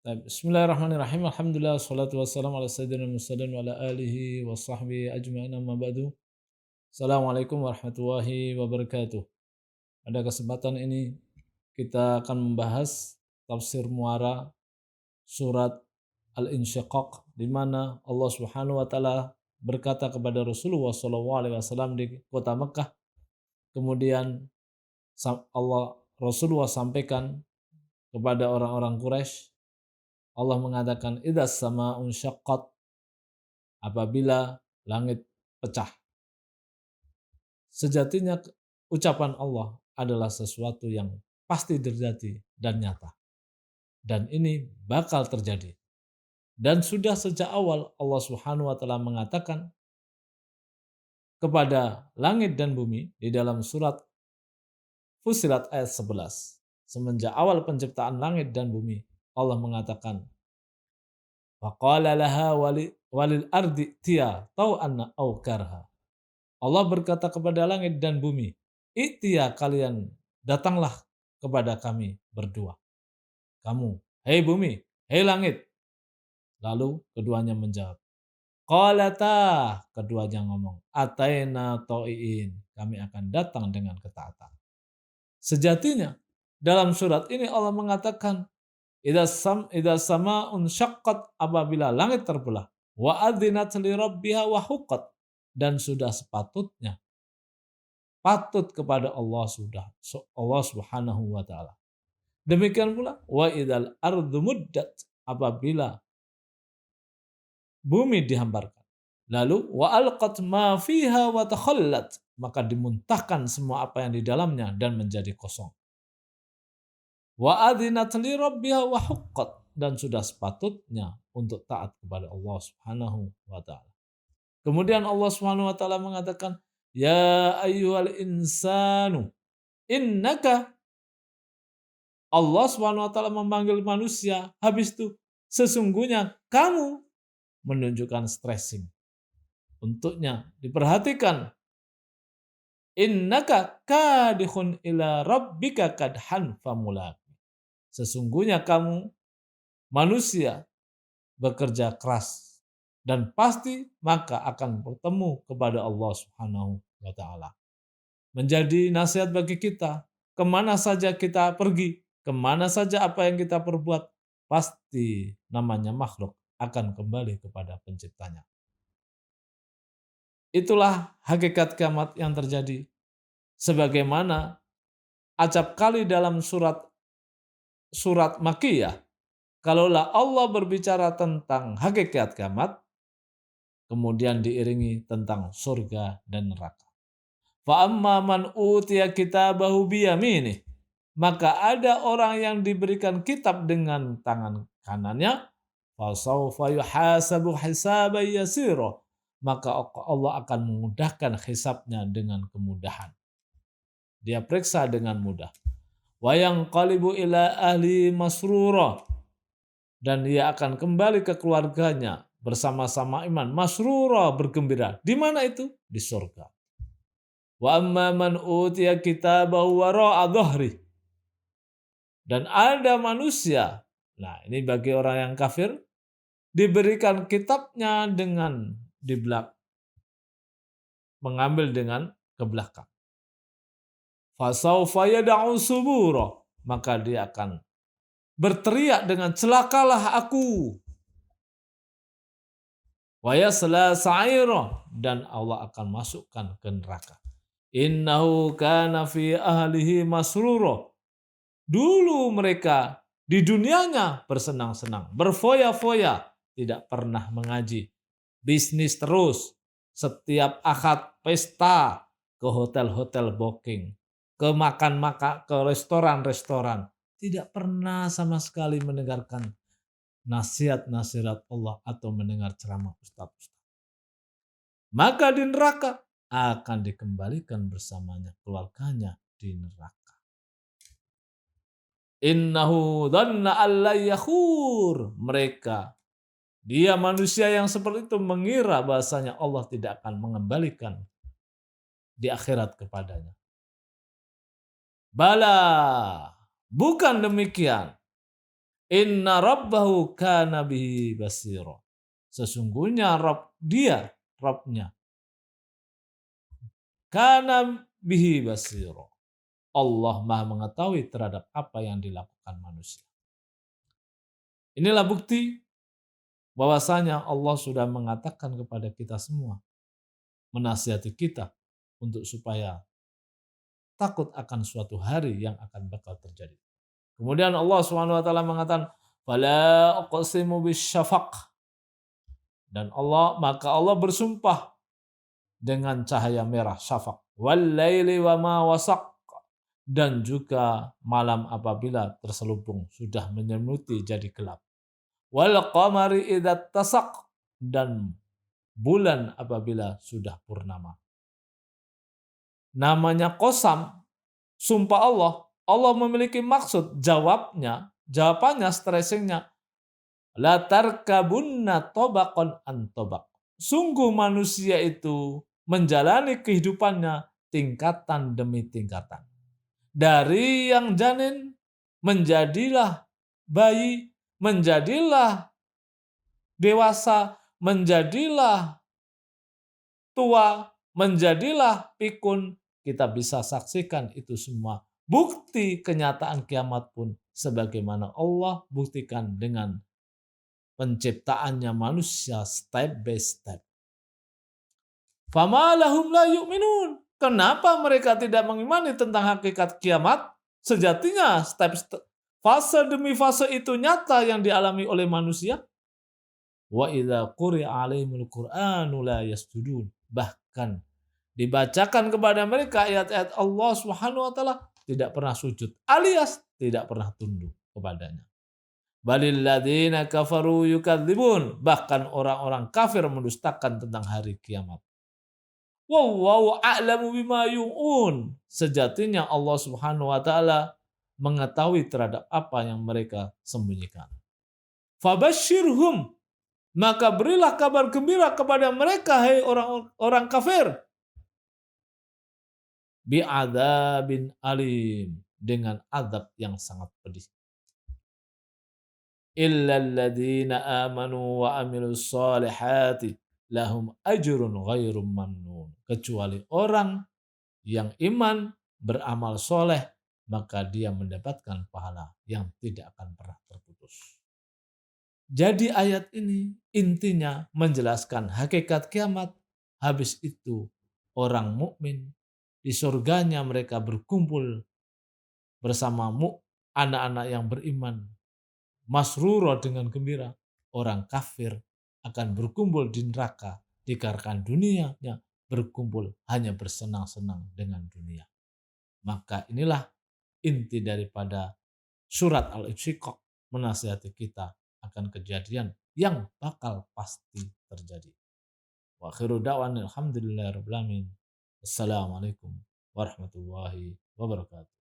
Bismillahirrahmanirrahim. Alhamdulillah wassalatu wassalamu ala sayyidina Muhammadin wa ala alihi wa sahbihi ajma'in amma ba'du. Assalamualaikum warahmatullahi wabarakatuh. Pada kesempatan ini kita akan membahas tafsir muara surat Al-Insyiqaq di mana Allah Subhanahu wa taala berkata kepada Rasulullah sallallahu alaihi wasallam di kota Mekah. Kemudian Rasulullah sampaikan kepada orang-orang Quraisy. Allah mengatakan idzas sama'un syaqqat, apabila langit pecah. Sejatinya ucapan Allah adalah sesuatu yang pasti terjadi dan nyata. Dan ini bakal terjadi. Dan sudah sejak awal Allah Subhanahu wa taala mengatakan kepada langit dan bumi di dalam surat Fussilat ayat 11. Semenjak awal penciptaan langit dan bumi, Allah mengatakan Waqala laha walil ardi tiya tau'anna au karha. Allah berkata kepada langit dan bumi, "I'tiya, kalian datanglah kepada kami berdua." Kamu, hei bumi, hei langit. Lalu keduanya menjawab, qalata, keduanya ngomong, ataina to'iin, kami akan datang dengan ketaatan. Sejatinya dalam surat ini Allah mengatakan idza sama'un syaqqat, apabila langit terbelah, wa adzinat li rabbiha wa huqqat, dan sudah sepatutnya patut kepada Allah Subhanahu wa taala. Demikian pula wa idzal ardu muddat, apabila bumi dihamparkan. Lalu wa alqat ma fiha wa takhallat, maka dimuntahkan semua apa yang di dalamnya dan menjadi kosong. Wa adzinat li rabbiha wa huqqat, dan sudah sepatutnya untuk taat kepada Allah Subhanahu wa taala. Kemudian Allah Subhanahu wa taala mengatakan, "Ya ayyuhal insanu innaka." Allah Subhanahu wa taala memanggil manusia, habis itu sesungguhnya kamu, menunjukkan stressing. Untuknya diperhatikan, innaka kadihun ila rabbika kadhan famulaq. Sesungguhnya kamu manusia bekerja keras dan pasti maka akan bertemu kepada Allah Subhanahu wa taala. Menjadi nasihat bagi kita, kemana saja kita pergi, kemana saja apa yang kita perbuat, pasti namanya makhluk akan kembali kepada penciptanya. Itulah hakikat kiamat yang terjadi. Sebagaimana acap kali dalam surat Makkiyah, kalaulah Allah berbicara tentang hakikat kiamat, kemudian diiringi tentang surga dan neraka. Fa amma man utiya kitabahu biyaminih, maka ada orang yang diberikan kitab dengan tangan kanannya, fa sawfa yuhasabu hisaban yasira, maka Allah akan memudahkan hisabnya dengan kemudahan. Dia periksa dengan mudah. Wa yanqalibu ila ahli masrura, dan dia akan kembali ke keluarganya bersama-sama iman, masrura, bergembira. Di mana itu? Di surga. Wa amma man utiya kitabahu wara'a dhahri, dan ada manusia, nah ini bagi orang yang kafir, diberikan kitabnya dengan di belakang, mengambil dengan ke belakang. Fasaufa yad'u subura, maka dia akan berteriak dengan celakalah aku. Wa yasla sa'ira, dan Allah akan masukkan ke neraka. Innahu kana fi ahlihi masrura. Dulu mereka di dunianya bersenang-senang, berfoya-foya, tidak pernah mengaji. Bisnis terus, setiap akad pesta, ke hotel-hotel booking, ke makan-makan, ke restoran-restoran. Tidak pernah sama sekali mendengarkan nasihat-nasihat Allah atau mendengar ceramah ustaz-ustaz. Maka di neraka akan dikembalikan bersamanya keluarganya di neraka. Innahu dhanna alla yakhur. Dia manusia yang seperti itu mengira bahasanya Allah tidak akan mengembalikan di akhirat kepadanya. Bala, bukan demikian. Inna rabbahu kana bihi basira. Sesungguhnya Rabbnya, kana bihi basira. Allah Maha mengetahui terhadap apa yang dilakukan manusia. Inilah bukti bahwasanya Allah sudah mengatakan kepada kita semua, menasihati kita untuk supaya takut akan suatu hari yang akan bakal terjadi. Kemudian Allah Subhanahu wa taala mengatakan, "Fala uqsimu bisyafaq." Dan maka Allah bersumpah dengan cahaya merah syafaq. Wal laili wa ma wasaq. Dan juga malam apabila terselubung sudah menyelimuti jadi gelap. Wal qamari idza tasaq. Dan bulan apabila sudah purnama. Namanya qasam, sumpah Allah. Allah memiliki maksud, jawabannya, stressingnya. La tarkabunna tobaqon an tobaq. Sungguh manusia itu menjalani kehidupannya tingkatan demi tingkatan. Dari yang janin, menjadilah bayi, menjadilah dewasa, menjadilah tua, menjadilah pikun. Kita bisa saksikan itu semua. Bukti kenyataan kiamat pun sebagaimana Allah buktikan dengan penciptaannya manusia step by step. Fama lahum la yu'minun. Kenapa mereka tidak mengimani tentang hakikat kiamat? Sejatinya fase demi fase itu nyata yang dialami oleh manusia. Wa idza quri'a 'alaihimul Qur'anu la yasjudun. Bahkan dibacakan kepada mereka ayat-ayat Allah Subhanahu wa taala tidak pernah sujud alias tidak pernah tunduk kepadanya. Balil ladzina kafaru yukadzibun. Bahkan orang-orang kafir mendustakan tentang hari kiamat. Wallahu a'lamu bima yu'un. Sejatinya Allah Subhanahu wa taala mengetahui terhadap apa yang mereka sembunyikan. Fabashshirhum, maka berilah kabar gembira kepada mereka, hai orang-orang kafir. Bi'adzabin alim, dengan azab yang sangat pedih. Illal ladzina amanu wa amilus solihati lahum ajrun ghairum mamnun. Kecuali orang yang iman, beramal soleh, maka dia mendapatkan pahala yang tidak akan pernah terputus. Jadi ayat ini intinya menjelaskan hakikat kiamat. Habis itu orang mukmin di surganya mereka berkumpul bersama anak-anak yang beriman, masruro dengan gembira. Orang kafir akan berkumpul di neraka dikarenakan dunianya berkumpul hanya bersenang-senang dengan dunia. Maka inilah inti daripada surat Al-Insyiqaq, menasihati kita akan kejadian yang bakal pasti terjadi. Wa akhiru da'wan alhamdulillahirabbil alamin. Assalamualaikum warahmatullahi wabarakatuh.